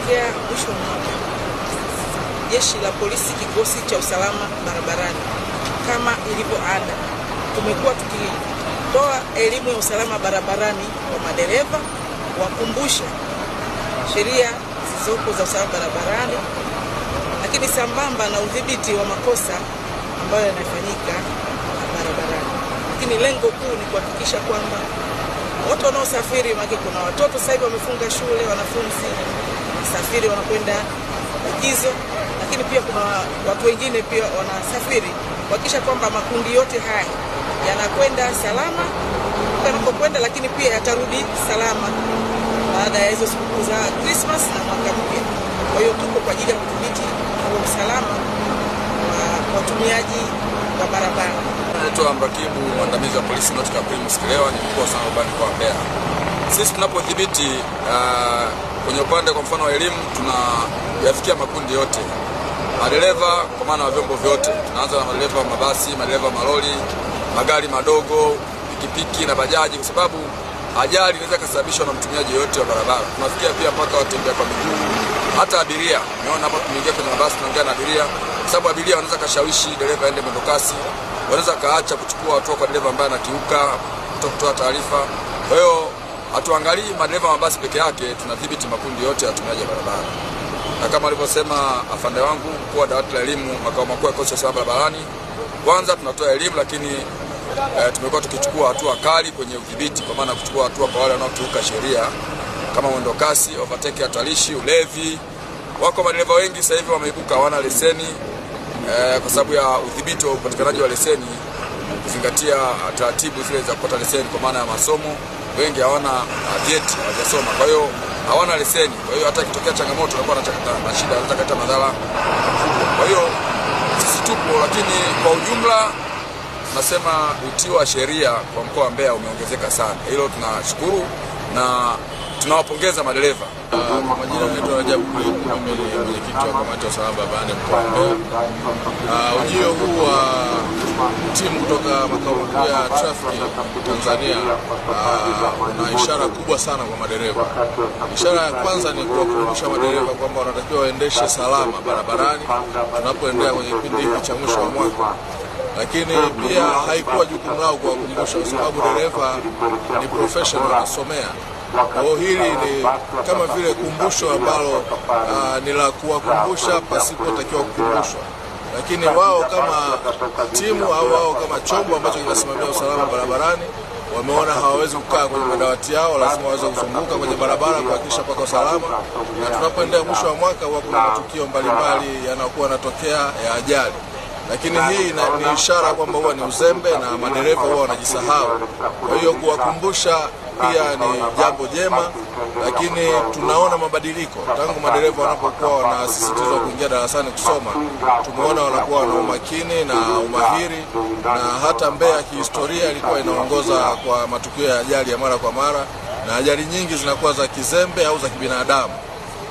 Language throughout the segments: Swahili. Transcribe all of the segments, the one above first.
kuelekea mwisho wa mwaka, Jeshi la Polisi kikosi cha usalama barabarani kama ilivyo ada, tumekuwa tukitoa elimu ya usalama barabarani kwa madereva, wakumbusha sheria zilizopo za usalama barabarani, lakini sambamba na udhibiti wa makosa ambayo yanafanyika barabarani. Lakini lengo kuu ni kuhakikisha kwamba watu wanaosafiri, maana kuna watoto sasa hivi wamefunga shule, wanafunzi safiri wanakwenda likizo, lakini pia kuna watu wengine pia wanasafiri, kuhakikisha kwamba makundi yote haya yanakwenda salama yanapokwenda, lakini pia yatarudi salama baada ya hizo siku za Christmas na mwaka mpya. Kwa hiyo tuko kwa ajili ya kudhibiti usalama wa watumiaji wa barabara. Naitwa Mrakibu mwandamizi wa polisi Notka Primus Kilewa, ni mkuu wa usalama barabarani kwa Mbeya. Sisi tunapodhibiti kwenye upande kwa mfano wa elimu, tunayafikia makundi yote, madereva kwa maana wa vyombo vyote. Tunaanza na madereva wa mabasi, madereva wa malori, magari madogo, pikipiki na bajaji, kwa sababu ajali inaweza kusababishwa na mtumiaji yote wa barabara. Tunafikia pia mpaka watembea kwa miguu, hata abiria. Unaona hapa tumeingia kwenye mabasi, tunaongea na abiria, kwa sababu abiria wanaweza kashawishi dereva aende mwendo kasi, wanaweza kaacha kuchukua hatua kwa dereva ambaye anakiuka kutoa taarifa. Kwa hiyo hatuangalii madereva wa mabasi peke yake, tunadhibiti makundi yote ya watumiaji wa barabara. Na kama alivyosema afande wangu mkuu wa dawati la elimu makao makuu ya kikosi cha usalama barabarani, kwanza tunatoa elimu, lakini tumekuwa tukichukua hatua kali kwenye udhibiti, kwa maana kuchukua hatua kwa wale wanaokiuka sheria kama mwendo kasi, overtake hatarishi, ulevi. Wako madereva wengi sasa hivi wameibuka hawana leseni kwa sababu ya udhibiti wa upatikanaji wa leseni, kuzingatia taratibu zile za kupata leseni kwa maana ya masomo. Wengi hawana vyeti, hawajasoma, kwa hiyo hawana leseni. Kwa hiyo hata ikitokea changamoto wanakuwa na shida, wanaweza kuleta madhara makubwa. Kwa hiyo sisi tupo, lakini kwa ujumla tunasema utii wa sheria kwa mkoa wa Mbeya umeongezeka sana. Hilo tunashukuru na tunawapongeza madereva. Kwa majina naitwa Rajabu, mimi ni mwenyekiti wa kamati ya usalama barabarani mkoa wa Mbeya. Ujio huu wa timu kutoka makao makuu ya trafiki Tanzania una ishara kubwa sana kwa madereva. Ishara ya kwanza ni kuwakumbusha madereva kwamba wanatakiwa waendeshe salama barabarani tunapoendea kwenye kipindi hiki cha mwisho wa mwaka. Lakini pia haikuwa jukumu lao kuwakumbusha, kwa sababu dereva ni professional, anasomea. Kwa hili ni kama vile kumbusho ambalo ni la kuwakumbusha pasipotakiwa kukumbushwa. Lakini wao kama timu au wao kama chombo ambacho kinasimamia usalama barabarani wameona hawawezi kukaa kwenye madawati yao, lazima waweze kuzunguka kwenye barabara kuhakikisha pako salama. Na tunapoendea mwisho wa mwaka huwa kuna matukio mbalimbali yanayokuwa yanatokea ya ajali. Lakini hii ni ishara kwamba huwa ni uzembe na madereva huwa wanajisahau. Kwa hiyo kuwakumbusha pia ni jambo jema, lakini tunaona mabadiliko tangu madereva wanapokuwa wanasisitizwa kuingia darasani kusoma. Tumeona wanakuwa na umakini na umahiri, na hata Mbeya kihistoria ilikuwa inaongoza kwa matukio ya ajali ya mara kwa mara, na ajali nyingi zinakuwa za kizembe au za kibinadamu.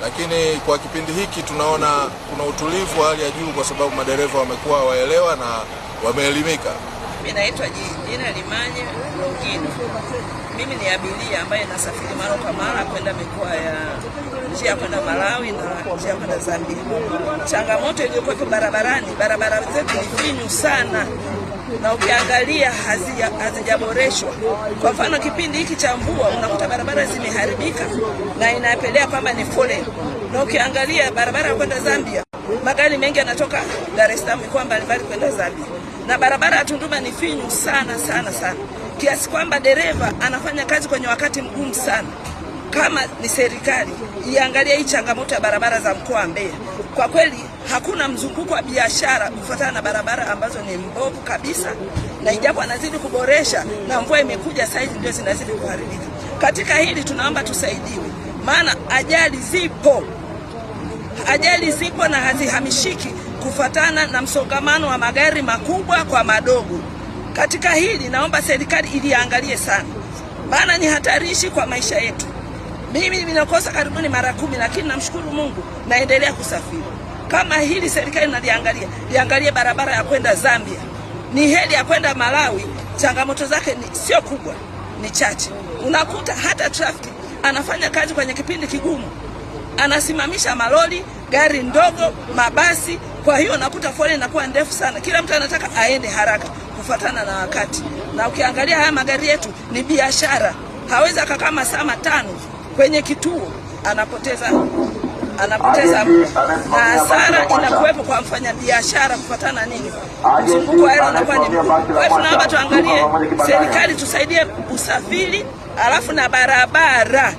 Lakini kwa kipindi hiki tunaona kuna utulivu wa hali ya juu, kwa sababu madereva wamekuwa waelewa na wameelimika. Mimi naitwa Jina Limanye Longino. Mimi ni abiria ambaye nasafiri mara kwa mara kwenda mikoa ya njia kwenda Malawi na njia kwenda Zambia. Changamoto iliyokuwa barabarani, barabara zetu ni finyu sana, na ukiangalia hazijaboreshwa. Kwa mfano kipindi hiki cha mvua unakuta barabara zimeharibika na inapelea kwamba ni foleni. Na ukiangalia barabara ya kwenda Zambia, magari mengi yanatoka Dar es Salaam mikoa mbalimbali kwenda Zambia. Na barabara ya Tunduma ni finyu sana sana sana, kiasi kwamba dereva anafanya kazi kwenye wakati mgumu sana. Kama ni serikali iangalie hii changamoto ya barabara za mkoa wa Mbeya. Kwa kweli hakuna mzunguko wa biashara kufuatana na barabara ambazo ni mbovu kabisa, na ijapo anazidi kuboresha na mvua imekuja sasa hivi ndio zinazidi kuharibika. Katika hili tunaomba tusaidiwe, maana ajali zipo na hazihamishiki kufuatana na msongamano wa magari makubwa kwa madogo. Katika hili naomba serikali iliangalie sana, maana ni hatarishi kwa maisha yetu. Mimi nimekosa karibuni mara 10, lakini namshukuru Mungu naendelea kusafiri. Kama hili serikali liangalie barabara ya kwenda Zambia. Ni heli ya kwenda Malawi, changamoto zake sio kubwa, ni chache. Unakuta hata trafiki anafanya kazi kwenye kipindi kigumu. anasimamisha malori, gari ndogo, mabasi. Kwa hiyo nakuta foleni inakuwa ndefu sana, kila mtu anataka aende haraka kufuatana na wakati. Na ukiangalia haya magari yetu ni biashara, hawezi akakaa masaa 5 kwenye kituo, anapoteza na hasara inakuwepo kwa mfanyabiashara kufuatana nini, mzunguko wa hela unakuwa ni mkubwa. Kwa hiyo tunaomba tuangalie, serikali tusaidie usafiri, alafu na barabara